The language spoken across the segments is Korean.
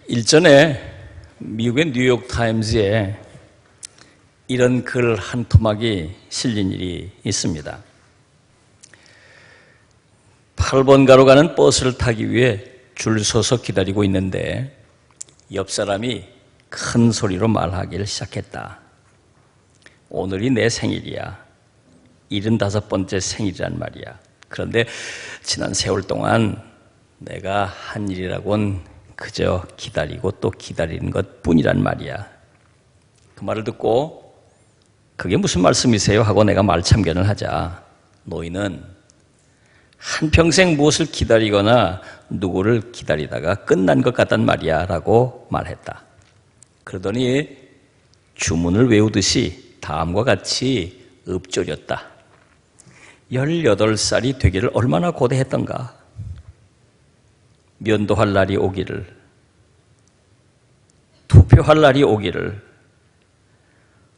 일전에 미국의 뉴욕타임즈에 이런 글 한 토막이 실린 일이 있습니다. 8번 가로 가는 버스를 타기 위해 줄 서서 기다리고 있는데 옆 사람이 큰 소리로 말하기를 시작했다. 오늘이 내 생일이야. 75번째 생일이란 말이야. 그런데 지난 세월 동안 내가 한 일이라곤 그저 기다리고 또 기다리는 것 뿐이란 말이야. 그 말을 듣고 그게 무슨 말씀이세요? 하고 내가 말참견을 하자 너희는 한평생 무엇을 기다리거나 누구를 기다리다가 끝난 것 같단 말이야 라고 말했다. 그러더니 주문을 외우듯이 다음과 같이 읊조렸다. 18살이 되기를 얼마나 고대했던가. 면도할 날이 오기를, 투표할 날이 오기를,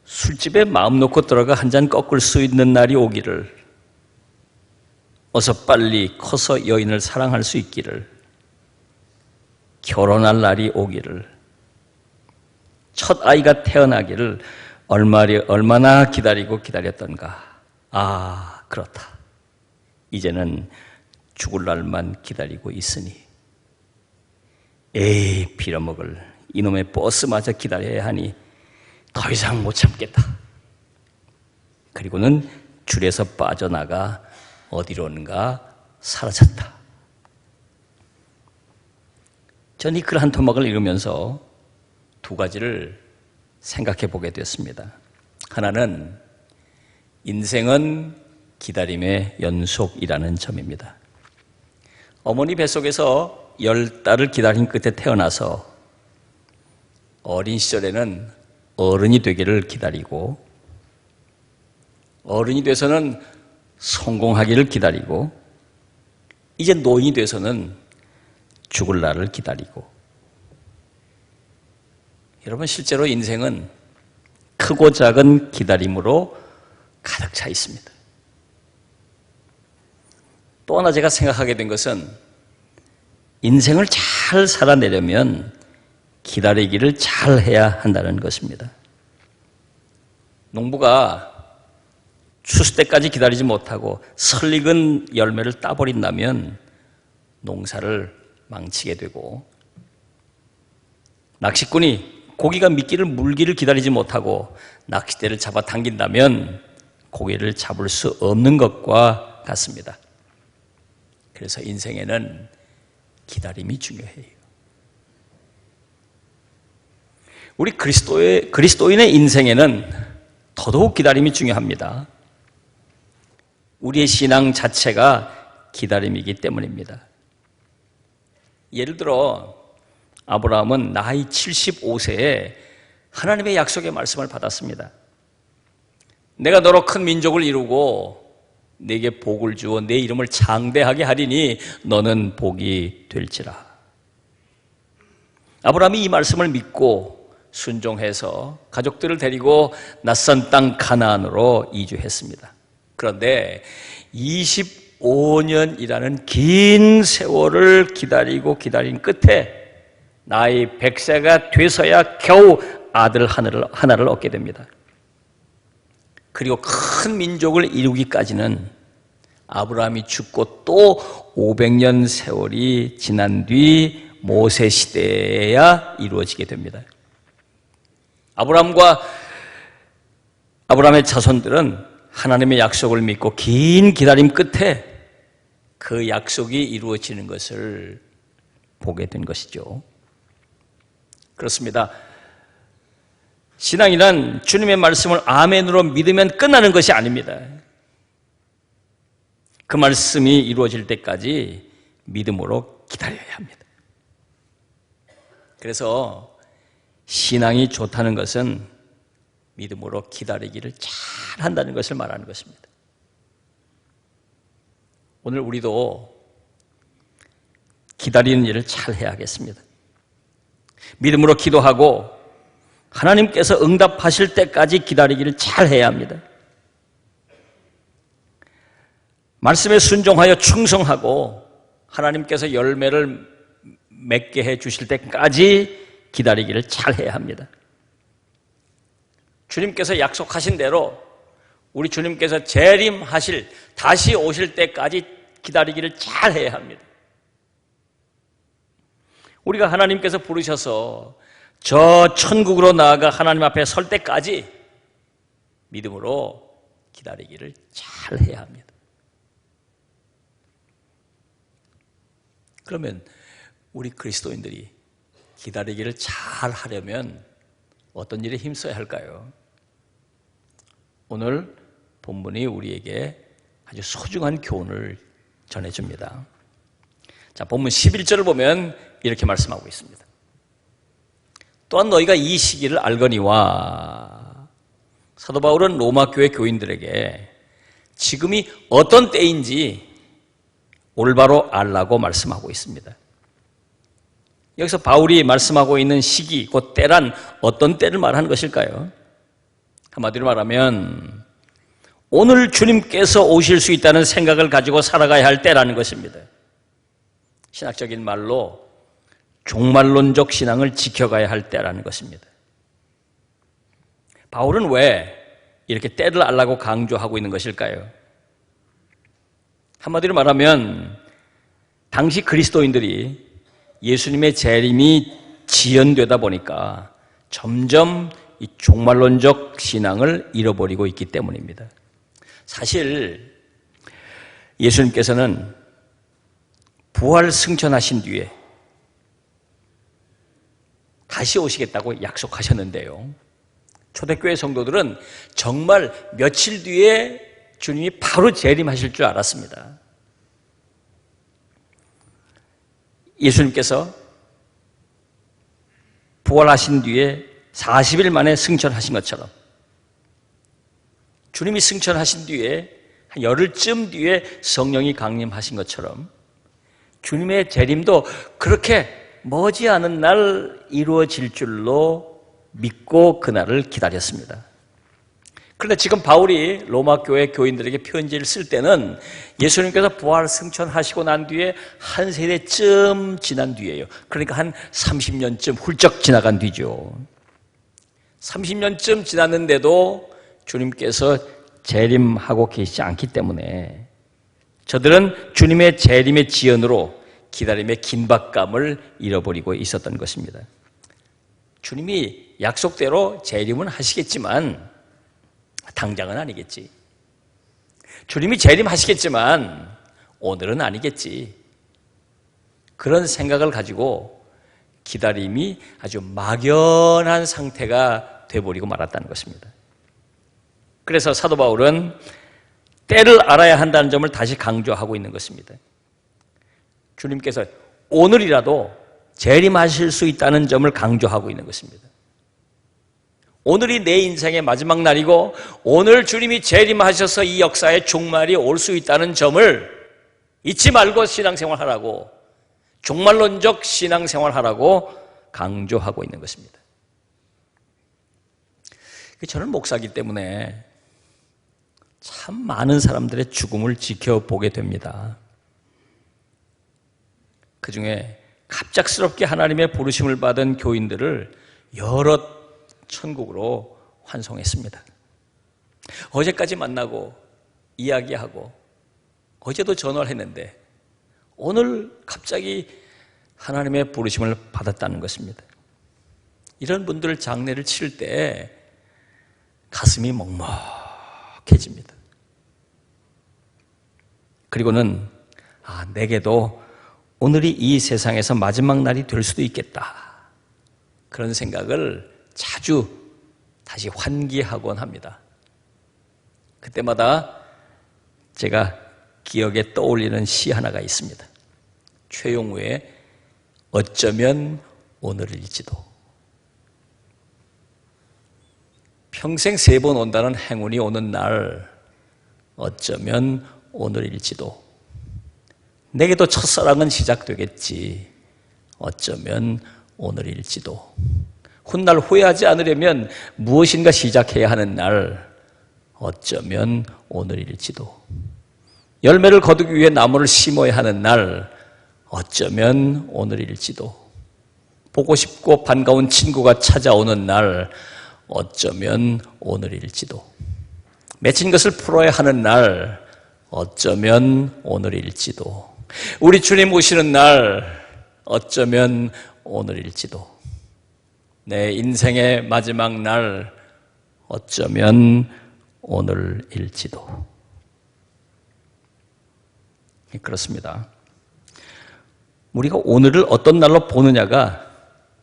술집에 마음 놓고 들어가 한 잔 꺾을 수 있는 날이 오기를, 어서 빨리 커서 여인을 사랑할 수 있기를, 결혼할 날이 오기를, 첫 아이가 태어나기를 얼마나 기다리고 기다렸던가. 아, 그렇다. 이제는 죽을 날만 기다리고 있으니 에이, 빌어먹을 이놈의 버스마저 기다려야 하니 더 이상 못 참겠다. 그리고는 줄에서 빠져나가 어디론가 사라졌다. 전 이 글 한 토막을 읽으면서 두 가지를 생각해 보게 됐습니다. 하나는 인생은 기다림의 연속이라는 점입니다. 어머니 뱃속에서 10달을 기다린 끝에 태어나서 어린 시절에는 어른이 되기를 기다리고 어른이 돼서는 성공하기를 기다리고 이제 노인이 돼서는 죽을 날을 기다리고. 여러분, 실제로 인생은 크고 작은 기다림으로 가득 차 있습니다. 또 하나 제가 생각하게 된 것은 인생을 잘 살아내려면 기다리기를 잘 해야 한다는 것입니다. 농부가 추수 때까지 기다리지 못하고 설익은 열매를 따버린다면 농사를 망치게 되고, 낚시꾼이 고기가 미끼를 물기를 기다리지 못하고 낚싯대를 잡아당긴다면 고기를 잡을 수 없는 것과 같습니다. 그래서 인생에는 기다림이 중요해요. 우리 그리스도인의 인생에는 더더욱 기다림이 중요합니다. 우리의 신앙 자체가 기다림이기 때문입니다. 예를 들어 아브라함은 나이 75세에 하나님의 약속의 말씀을 받았습니다. 내가 너로 큰 민족을 이루고 내게 복을 주어 내 이름을 장대하게 하리니 너는 복이 될지라. 아브라함이 이 말씀을 믿고 순종해서 가족들을 데리고 낯선 땅 가나안으로 이주했습니다. 그런데 25년이라는 긴 세월을 기다린 끝에 나이 100세가 돼서야 겨우 아들 하나를 얻게 됩니다. 그리고 큰 민족을 이루기까지는 아브라함이 죽고 또 500년 세월이 지난 뒤 모세 시대에야 이루어지게 됩니다. 아브라함의 자손들은 하나님의 약속을 믿고 긴 기다림 끝에 그 약속이 이루어지는 것을 보게 된 것이죠. 그렇습니다. 신앙이란 주님의 말씀을 아멘으로 믿으면 끝나는 것이 아닙니다. 그 말씀이 이루어질 때까지 믿음으로 기다려야 합니다. 그래서 신앙이 좋다는 것은 믿음으로 기다리기를 잘 한다는 것을 말하는 것입니다. 오늘 우리도 기다리는 일을 잘 해야 하겠습니다. 믿음으로 기도하고 하나님께서 응답하실 때까지 기다리기를 잘 해야 합니다. 말씀에 순종하여 충성하고 하나님께서 열매를 맺게 해 주실 때까지 기다리기를 잘해야 합니다. 주님께서 약속하신 대로 우리 주님께서 재림하실, 다시 오실 때까지 기다리기를 잘해야 합니다. 우리가 하나님께서 부르셔서 저 천국으로 나아가 하나님 앞에 설 때까지 믿음으로 기다리기를 잘해야 합니다. 그러면 우리 그리스도인들이 기다리기를 잘 하려면 어떤 일에 힘써야 할까요? 오늘 본문이 우리에게 아주 소중한 교훈을 전해줍니다. 자, 본문 11절을 보면 이렇게 말씀하고 있습니다. 또한 너희가 이 시기를 알거니와, 사도 바울은 로마 교회 교인들에게 지금이 어떤 때인지 올바로 알라고 말씀하고 있습니다. 여기서 바울이 말씀하고 있는 시기, 그 때란 어떤 때를 말하는 것일까요? 한마디로 말하면 오늘 주님께서 오실 수 있다는 생각을 가지고 살아가야 할 때라는 것입니다. 신학적인 말로 종말론적 신앙을 지켜가야 할 때라는 것입니다. 바울은 왜 이렇게 때를 알라고 강조하고 있는 것일까요? 한마디로 말하면 당시 그리스도인들이 예수님의 재림이 지연되다 보니까 점점 이 종말론적 신앙을 잃어버리고 있기 때문입니다. 사실 예수님께서는 부활 승천하신 뒤에 다시 오시겠다고 약속하셨는데요, 초대교회 성도들은 정말 며칠 뒤에 주님이 바로 재림하실 줄 알았습니다. 예수님께서 부활하신 뒤에 40일 만에 승천하신 것처럼, 주님이 승천하신 뒤에 한 열흘쯤 뒤에 성령이 강림하신 것처럼 주님의 재림도 그렇게 머지않은 날 이루어질 줄로 믿고 그날을 기다렸습니다. 그런데 지금 바울이 로마 교회 교인들에게 편지를 쓸 때는 예수님께서 부활 승천하시고 난 뒤에 한 세대쯤 지난 뒤에요. 그러니까 한 30년쯤 훌쩍 지나간 뒤죠. 30년쯤 지났는데도 주님께서 재림하고 계시지 않기 때문에 저들은 주님의 재림의 지연으로 기다림의 긴박감을 잃어버리고 있었던 것입니다. 주님이 약속대로 재림은 하시겠지만 당장은 아니겠지. 주님이 재림하시겠지만 오늘은 아니겠지. 그런 생각을 가지고 기다림이 아주 막연한 상태가 돼버리고 말았다는 것입니다. 그래서 사도 바울은 때를 알아야 한다는 점을 다시 강조하고 있는 것입니다. 주님께서 오늘이라도 재림하실 수 있다는 점을 강조하고 있는 것입니다. 오늘이 내 인생의 마지막 날이고 오늘 주님이 재림하셔서 이 역사의 종말이 올 수 있다는 점을 잊지 말고 신앙생활하라고, 종말론적 신앙생활하라고 강조하고 있는 것입니다. 저는 목사이기 때문에 참 많은 사람들의 죽음을 지켜보게 됩니다. 그중에 갑작스럽게 하나님의 부르심을 받은 교인들을 여러 천국으로 환송했습니다. 어제까지 만나고 이야기하고 어제도 전화를 했는데 오늘 갑자기 하나님의 부르심을 받았다는 것입니다. 이런 분들 장례를 치를 때 가슴이 먹먹해집니다. 그리고는 내게도 오늘이 이 세상에서 마지막 날이 될 수도 있겠다, 그런 생각을 자주 다시 환기하곤 합니다. 그때마다 제가 기억에 떠올리는 시 하나가 있습니다. 최용우의 어쩌면 오늘일지도. 평생 3번 온다는 행운이 오는 날, 어쩌면 오늘일지도. 내게도 첫사랑은 시작되겠지, 어쩌면 오늘일지도. 훗날 후회하지 않으려면 무엇인가 시작해야 하는 날, 어쩌면 오늘일지도. 열매를 거두기 위해 나무를 심어야 하는 날, 어쩌면 오늘일지도. 보고 싶고 반가운 친구가 찾아오는 날, 어쩌면 오늘일지도. 맺힌 것을 풀어야 하는 날, 어쩌면 오늘일지도. 우리 주님 오시는 날, 어쩌면 오늘일지도. 내 인생의 마지막 날, 어쩌면 오늘일지도. 그렇습니다. 우리가 오늘을 어떤 날로 보느냐가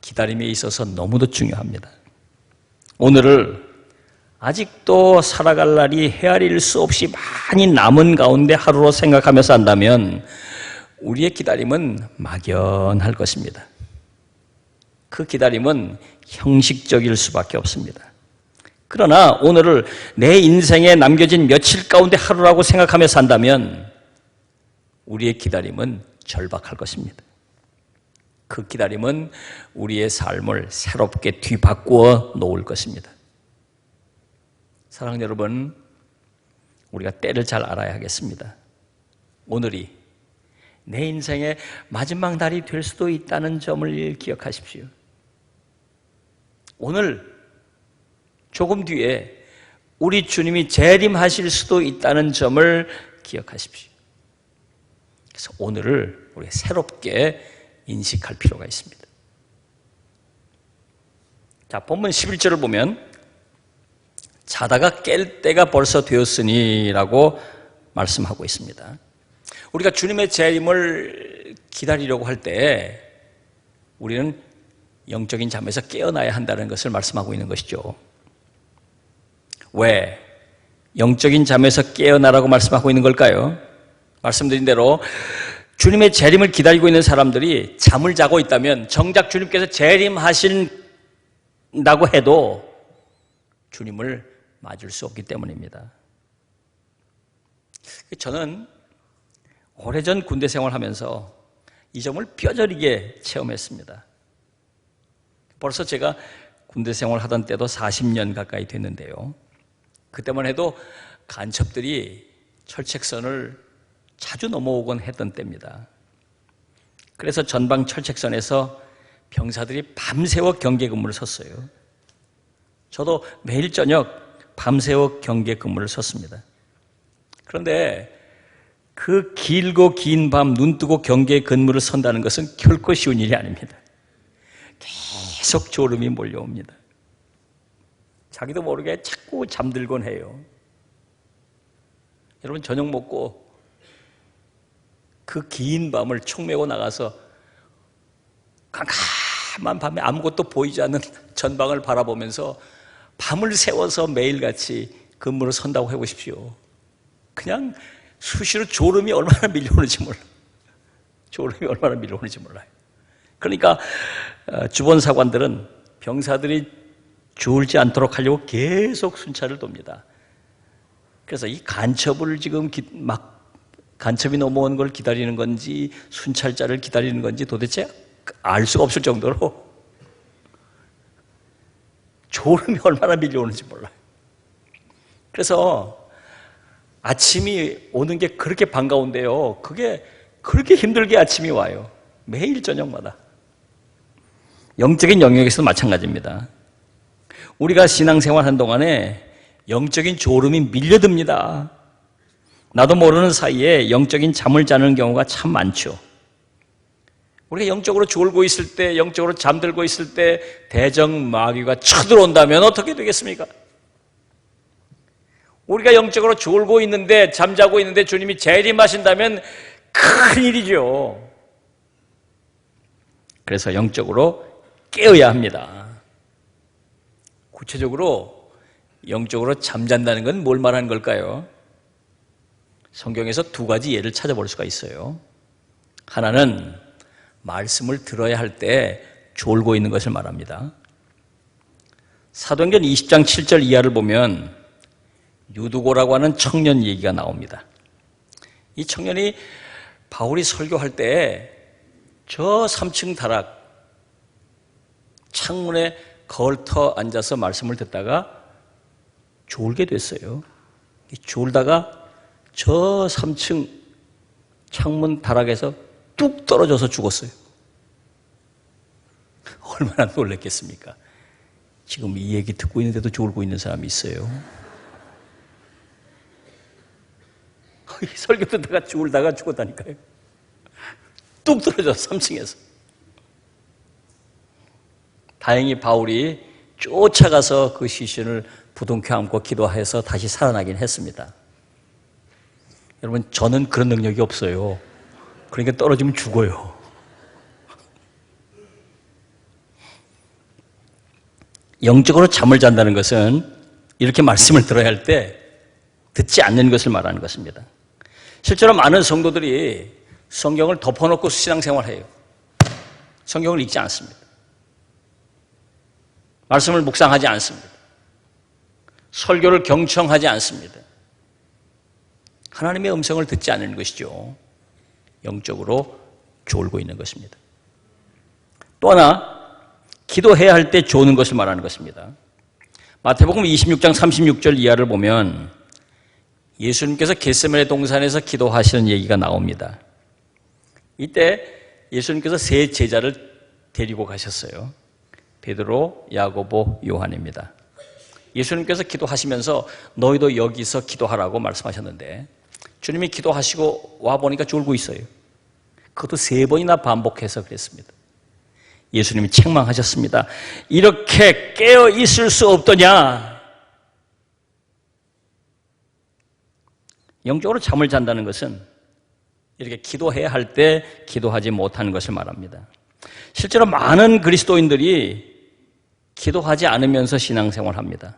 기다림에 있어서 너무도 중요합니다. 오늘을 아직도 살아갈 날이 헤아릴 수 없이 많이 남은 가운데 하루로 생각하며 산다면 우리의 기다림은 막연할 것입니다. 그 기다림은 형식적일 수밖에 없습니다. 그러나 오늘을 내 인생에 남겨진 며칠 가운데 하루라고 생각하며 산다면 우리의 기다림은 절박할 것입니다. 그 기다림은 우리의 삶을 새롭게 뒤바꾸어 놓을 것입니다. 사랑하는 여러분, 우리가 때를 잘 알아야 하겠습니다. 오늘이 내 인생의 마지막 날이 될 수도 있다는 점을 기억하십시오. 오늘 조금 뒤에 우리 주님이 재림하실 수도 있다는 점을 기억하십시오. 그래서 오늘을 우리가 새롭게 인식할 필요가 있습니다. 자, 본문 11절을 보면 자다가 깰 때가 벌써 되었으니 라고 말씀하고 있습니다. 우리가 주님의 재림을 기다리려고 할 때 우리는 영적인 잠에서 깨어나야 한다는 것을 말씀하고 있는 것이죠. 왜 영적인 잠에서 깨어나라고 말씀하고 있는 걸까요? 말씀드린 대로 주님의 재림을 기다리고 있는 사람들이 잠을 자고 있다면 정작 주님께서 재림하신다고 해도 주님을 맞을 수 없기 때문입니다. 저는 오래전 군대 생활하면서 이 점을 뼈저리게 체험했습니다. 벌써 제가 군대 생활하던 때도 40년 가까이 됐는데요. 그때만 해도 간첩들이 철책선을 자주 넘어오곤 했던 때입니다. 그래서 전방 철책선에서 병사들이 밤새워 경계 근무를 섰어요. 저도 매일 저녁 밤새워 경계 근무를 섰습니다. 그런데 그 길고 긴 밤 눈 뜨고 경계 근무를 선다는 것은 결코 쉬운 일이 아닙니다. 계속 졸음이 몰려옵니다. 자기도 모르게 자꾸 잠들곤 해요. 여러분, 저녁 먹고 그 긴 밤을 총 메고 나가서 깜깜한 밤에 아무것도 보이지 않는 전방을 바라보면서 밤을 새워서 매일같이 근무를 선다고 해보십시오. 그냥 수시로 졸음이 얼마나 밀려오는지 몰라요. 졸음이 얼마나 밀려오는지 몰라요. 그러니까 주변사관들은 병사들이 졸지 않도록 하려고 계속 순찰을 돕니다. 그래서 이 간첩을 지금 간첩이 넘어오는 걸 기다리는 건지 순찰자를 기다리는 건지 도대체 알 수가 없을 정도로 졸음이 얼마나 밀려오는지 몰라요. 그래서 아침이 오는 게 그렇게 반가운데요. 그게 그렇게 힘들게 아침이 와요. 매일 저녁마다. 영적인 영역에서도 마찬가지입니다. 우리가 신앙생활 동안에 영적인 졸음이 밀려듭니다. 나도 모르는 사이에 영적인 잠을 자는 경우가 참 많죠. 우리가 영적으로 졸고 있을 때, 영적으로 잠들고 있을 때 대적마귀가 쳐들어온다면 어떻게 되겠습니까? 우리가 영적으로 졸고 있는데, 잠자고 있는데 주님이 재림하신다면 큰일이죠. 그래서 영적으로 깨어야 합니다. 구체적으로 영적으로 잠잔다는 건 뭘 말하는 걸까요? 성경에서 두 가지 예를 찾아볼 수가 있어요. 하나는 말씀을 들어야 할 때 졸고 있는 것을 말합니다. 사도행전 20장 7절 이하를 보면 유두고라고 하는 청년 얘기가 나옵니다. 이 청년이 바울이 설교할 때 저 3층 다락 창문에 걸터 앉아서 말씀을 듣다가 졸게 됐어요. 졸다가 저 3층 창문 다락에서 뚝 떨어져서 죽었어요. 얼마나 놀랐겠습니까? 지금 이 얘기 듣고 있는데도 졸고 있는 사람이 있어요. 설교 듣다가 졸다가 죽었다니까요. 뚝 떨어져서 3층에서. 다행히 바울이 쫓아가서 그 시신을 부둥켜 안고 기도해서 다시 살아나긴 했습니다. 여러분, 저는 그런 능력이 없어요. 그러니까 떨어지면 죽어요. 영적으로 잠을 잔다는 것은 이렇게 말씀을 들어야 할 때 듣지 않는 것을 말하는 것입니다. 실제로 많은 성도들이 성경을 덮어놓고 신앙생활해요. 성경을 읽지 않습니다. 말씀을 묵상하지 않습니다. 설교를 경청하지 않습니다. 하나님의 음성을 듣지 않는 것이죠. 영적으로 졸고 있는 것입니다. 또 하나, 기도해야 할 때 조는 것을 말하는 것입니다. 마태복음 26장 36절 이하를 보면 예수님께서 겟세마네 동산에서 기도하시는 얘기가 나옵니다. 이때 예수님께서 세 제자를 데리고 가셨어요. 베드로, 야고보, 요한입니다. 예수님께서 기도하시면서 너희도 여기서 기도하라고 말씀하셨는데 주님이 기도하시고 와보니까 졸고 있어요. 그것도 3번이나 반복해서 그랬습니다. 예수님이 책망하셨습니다. 이렇게 깨어 있을 수 없더냐? 영적으로 잠을 잔다는 것은 이렇게 기도해야 할 때 기도하지 못하는 것을 말합니다. 실제로 많은 그리스도인들이 기도하지 않으면서 신앙생활합니다.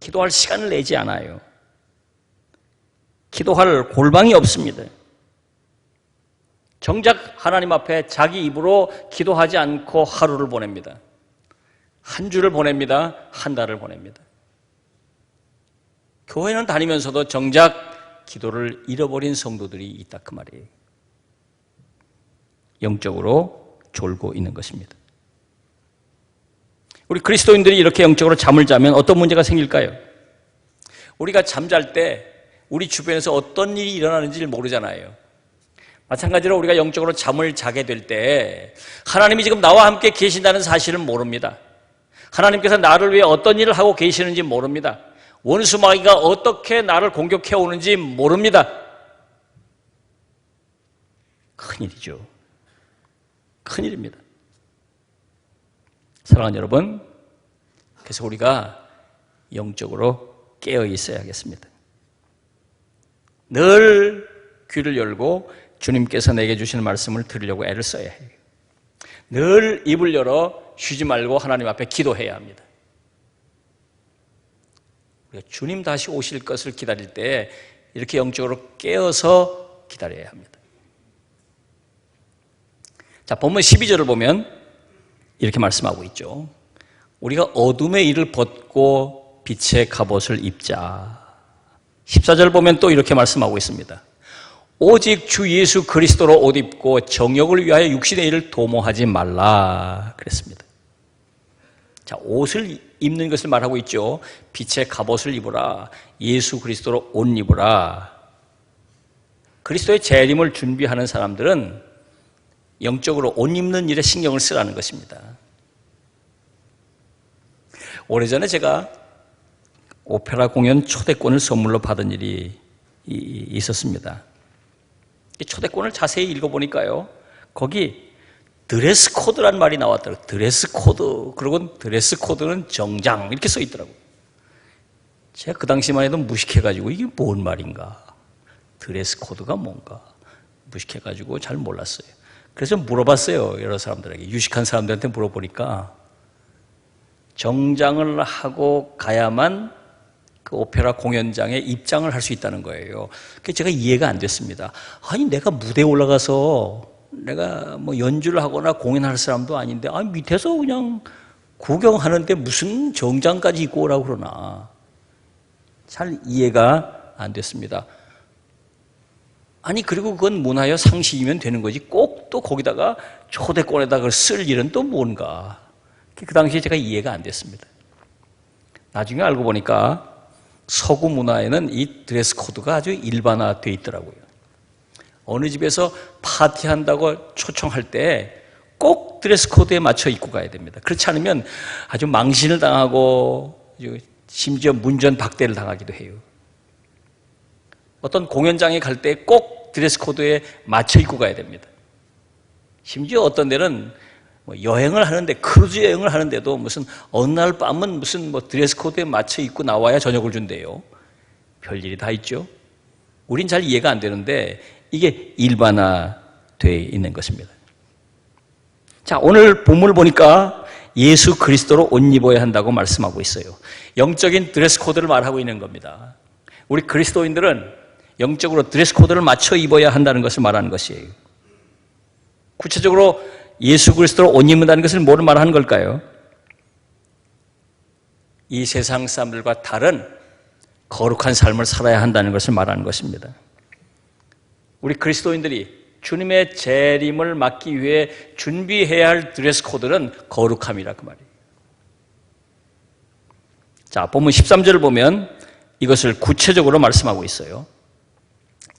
기도할 시간을 내지 않아요. 기도할 골방이 없습니다. 정작 하나님 앞에 자기 입으로 기도하지 않고 하루를 보냅니다. 한 주를 보냅니다. 한 달을 보냅니다. 교회는 다니면서도 정작 기도를 잃어버린 성도들이 있다 그 말이에요. 영적으로 졸고 있는 것입니다. 우리 그리스도인들이 이렇게 영적으로 잠을 자면 어떤 문제가 생길까요? 우리가 잠잘 때 우리 주변에서 어떤 일이 일어나는지를 모르잖아요. 마찬가지로 우리가 영적으로 잠을 자게 될 때 하나님이 지금 나와 함께 계신다는 사실을 모릅니다. 하나님께서 나를 위해 어떤 일을 하고 계시는지 모릅니다. 원수 마귀가 어떻게 나를 공격해 오는지 모릅니다. 큰일이죠. 큰일입니다. 사랑하는 여러분, 그래서 우리가 영적으로 깨어 있어야겠습니다. 늘 귀를 열고 주님께서 내게 주시는 말씀을 들으려고 애를 써야 해요. 늘 입을 열어 쉬지 말고 하나님 앞에 기도해야 합니다. 우리가 주님 다시 오실 것을 기다릴 때 이렇게 영적으로 깨어서 기다려야 합니다. 자, 본문 12절을 보면 이렇게 말씀하고 있죠. 우리가 어둠의 일을 벗고 빛의 갑옷을 입자. 14절 보면 또 이렇게 말씀하고 있습니다. 오직 주 예수 그리스도로 옷 입고 정욕을 위하여 육신의 일을 도모하지 말라 그랬습니다. 자, 옷을 입는 것을 말하고 있죠. 빛의 갑옷을 입으라. 예수 그리스도로 옷 입으라. 그리스도의 재림을 준비하는 사람들은 영적으로 옷 입는 일에 신경을 쓰라는 것입니다. 오래전에 제가 오페라 공연 초대권을 선물로 받은 일이 있었습니다. 이 초대권을 자세히 읽어보니까요, 거기 드레스 코드라는 말이 나왔더라고요. 드레스 코드. 그리고 드레스 코드는 정장 이렇게 써 있더라고요. 제가 그 당시만 해도 무식해가지고 이게 뭔 말인가, 드레스 코드가 뭔가 무식해가지고 잘 몰랐어요. 그래서 물어봤어요. 여러 사람들에게. 유식한 사람들한테 물어보니까 정장을 하고 가야만 그 오페라 공연장에 입장을 할 수 있다는 거예요. 그래서 제가 이해가 안 됐습니다. 아니, 내가 무대에 올라가서 내가 뭐 연주를 하거나 공연할 사람도 아닌데, 아니, 밑에서 그냥 구경하는데 무슨 정장까지 입고 오라고 그러나. 잘 이해가 안 됐습니다. 아니, 그리고 그건 문화여 상식이면 되는 거지 꼭 또 거기다가 초대권에다가 쓸 일은 또 뭔가. 그 당시에 제가 이해가 안 됐습니다. 나중에 알고 보니까 서구 문화에는 이 드레스 코드가 아주 일반화되어 있더라고요. 어느 집에서 파티한다고 초청할 때 꼭 드레스 코드에 맞춰 입고 가야 됩니다. 그렇지 않으면 아주 망신을 당하고 심지어 문전박대를 당하기도 해요. 어떤 공연장에 갈 때 꼭 드레스 코드에 맞춰 입고 가야 됩니다. 심지어 어떤 데는 여행을 하는데, 크루즈 여행을 하는데도 무슨 어느 날 밤은 무슨 드레스 코드에 맞춰 입고 나와야 저녁을 준대요. 별일이 다 있죠. 우린 잘 이해가 안 되는데 이게 일반화되어 있는 것입니다. 자, 오늘 본문을 보니까 예수 그리스도로 옷 입어야 한다고 말씀하고 있어요. 영적인 드레스 코드를 말하고 있는 겁니다. 우리 그리스도인들은 영적으로 드레스 코드를 맞춰 입어야 한다는 것을 말하는 것이에요. 구체적으로 예수 그리스도로 옷 입는다는 것을 뭐를 말하는 걸까요? 이 세상 사람들과 다른 거룩한 삶을 살아야 한다는 것을 말하는 것입니다. 우리 그리스도인들이 주님의 재림을 맞기 위해 준비해야 할 드레스 코드는 거룩함이라 그 말이에요. 자, 본문 13절을 보면 이것을 구체적으로 말씀하고 있어요.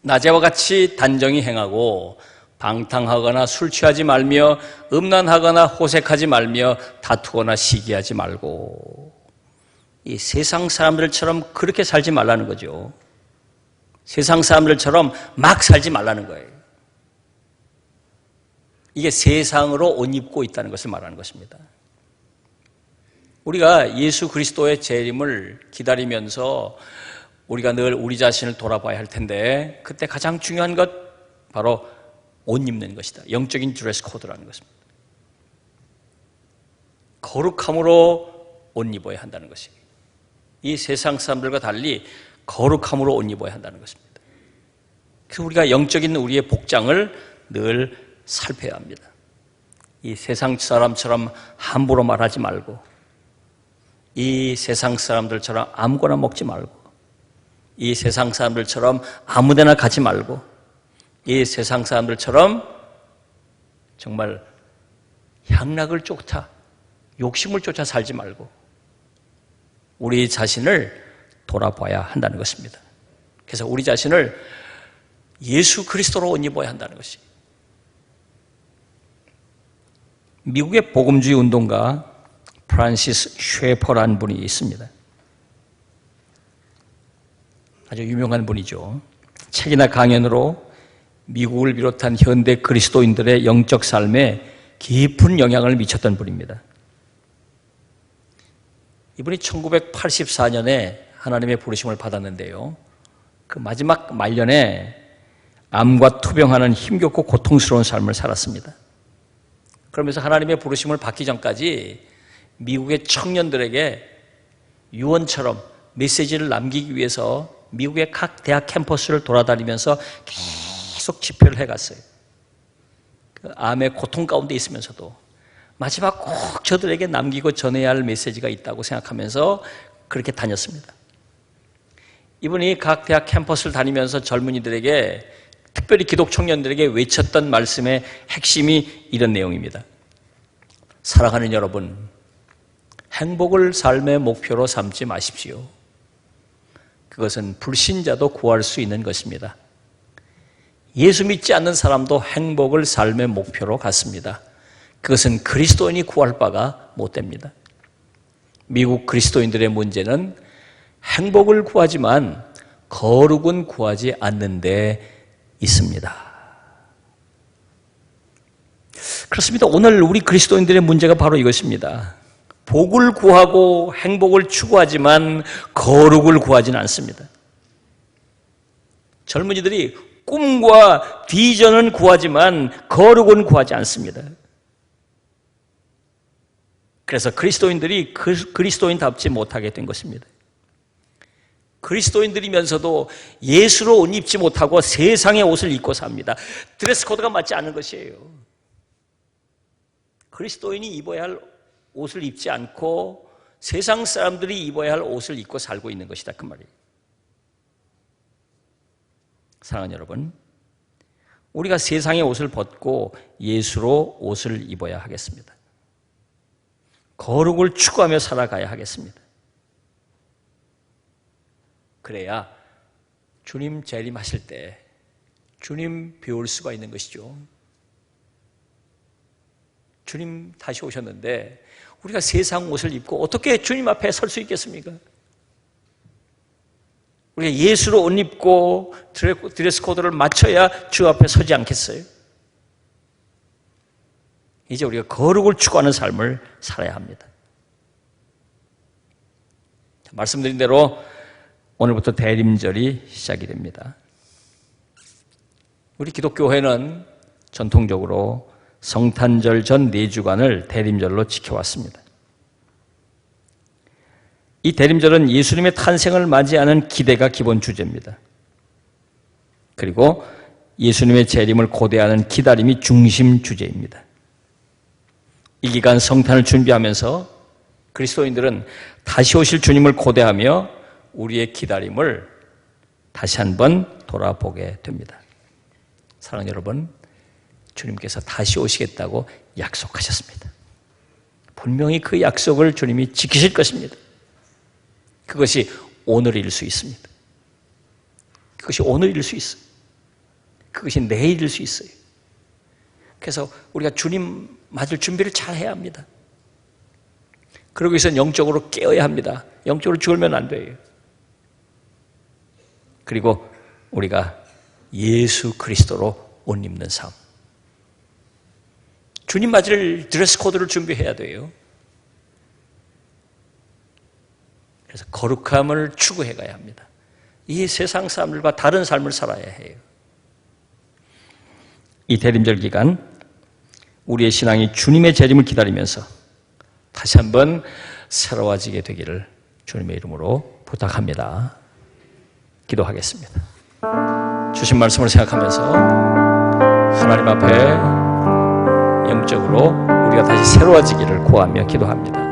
낮에와 같이 단정히 행하고 방탕하거나 술 취하지 말며 음란하거나 호색하지 말며 다투거나 시기하지 말고. 이 세상 사람들처럼 그렇게 살지 말라는 거죠. 세상 사람들처럼 막 살지 말라는 거예요. 이게 세상으로 옷 입고 있다는 것을 말하는 것입니다. 우리가 예수 그리스도의 재림을 기다리면서 우리가 늘 우리 자신을 돌아봐야 할 텐데, 그때 가장 중요한 것 바로 옷 입는 것이다. 영적인 드레스 코드라는 것입니다. 거룩함으로 옷 입어야 한다는 것이에요. 이 세상 사람들과 달리 거룩함으로 옷 입어야 한다는 것입니다. 그래서 우리가 영적인 우리의 복장을 늘 살펴야 합니다. 이 세상 사람처럼 함부로 말하지 말고, 이 세상 사람들처럼 아무거나 먹지 말고, 이 세상 사람들처럼 아무데나 가지 말고, 이 세상 사람들처럼 정말 향락을 쫓아, 욕심을 쫓아 살지 말고 우리 자신을 돌아봐야 한다는 것입니다. 그래서 우리 자신을 예수 그리스도로 옷 입어야 한다는 것이. 미국의 복음주의 운동가 프란시스 쉐퍼라는 분이 있습니다. 아주 유명한 분이죠. 책이나 강연으로 미국을 비롯한 현대 그리스도인들의 영적 삶에 깊은 영향을 미쳤던 분입니다. 이분이 1984년에 하나님의 부르심을 받았는데요. 그 마지막 말년에 암과 투병하는 힘겹고 고통스러운 삶을 살았습니다. 그러면서 하나님의 부르심을 받기 전까지 미국의 청년들에게 유언처럼 메시지를 남기기 위해서 미국의 각 대학 캠퍼스를 돌아다니면서 계속 집회를 해갔어요. 그 암의 고통 가운데 있으면서도 마지막 꼭 저들에게 남기고 전해야 할 메시지가 있다고 생각하면서 그렇게 다녔습니다. 이분이 각 대학 캠퍼스를 다니면서 젊은이들에게, 특별히 기독 청년들에게 외쳤던 말씀의 핵심이 이런 내용입니다. 사랑하는 여러분, 행복을 삶의 목표로 삼지 마십시오. 그것은 불신자도 구할 수 있는 것입니다. 예수 믿지 않는 사람도 행복을 삶의 목표로 갖습니다. 그것은 그리스도인이 구할 바가 못 됩니다. 미국 그리스도인들의 문제는 행복을 구하지만 거룩은 구하지 않는 데 있습니다. 그렇습니다. 오늘 우리 그리스도인들의 문제가 바로 이것입니다. 복을 구하고 행복을 추구하지만 거룩을 구하지는 않습니다. 젊은이들이 꿈과 비전은 구하지만 거룩은 구하지 않습니다. 그래서 그리스도인들이 그리스도인답지 못하게 된 것입니다. 그리스도인들이면서도 예수로 옷 입지 못하고 세상의 옷을 입고 삽니다. 드레스 코드가 맞지 않는 것이에요. 그리스도인이 입어야 할 옷을 입지 않고 세상 사람들이 입어야 할 옷을 입고 살고 있는 것이다, 그 말이에요. 사랑하는 여러분, 우리가 세상의 옷을 벗고 예수로 옷을 입어야 하겠습니다. 거룩을 추구하며 살아가야 하겠습니다. 그래야 주님 재림하실 때 주님 배울 수가 있는 것이죠. 주님 다시 오셨는데 우리가 세상 옷을 입고 어떻게 주님 앞에 설 수 있겠습니까? 우리가 예수로 옷 입고 드레스 코드를 맞춰야 주 앞에 서지 않겠어요? 이제 우리가 거룩을 추구하는 삶을 살아야 합니다. 말씀드린 대로 오늘부터 대림절이 시작이 됩니다. 우리 기독교회는 전통적으로 성탄절 전 4주간을 대림절로 지켜왔습니다. 이 대림절은 예수님의 탄생을 맞이하는 기대가 기본 주제입니다. 그리고 예수님의 재림을 고대하는 기다림이 중심 주제입니다. 이 기간 성탄을 준비하면서 그리스도인들은 다시 오실 주님을 고대하며 우리의 기다림을 다시 한번 돌아보게 됩니다. 사랑하는 여러분, 주님께서 다시 오시겠다고 약속하셨습니다. 분명히 그 약속을 주님이 지키실 것입니다. 그것이 오늘일 수 있습니다. 그것이 오늘일 수 있어요. 그것이 내일일 수 있어요. 그래서 우리가 주님 맞을 준비를 잘 해야 합니다. 그러기 위해서는 영적으로 깨어야 합니다. 영적으로 죽으면 안 돼요. 그리고 우리가 예수 그리스도로 옷 입는 삶. 주님 맞을 드레스 코드를 준비해야 돼요. 그래서 거룩함을 추구해 가야 합니다. 이 세상 사람들과 다른 삶을 살아야 해요. 이 대림절 기간 우리의 신앙이 주님의 재림을 기다리면서 다시 한번 새로워지게 되기를 주님의 이름으로 부탁합니다. 기도하겠습니다. 주신 말씀을 생각하면서 하나님 앞에 영적으로 우리가 다시 새로워지기를 구하며 기도합니다.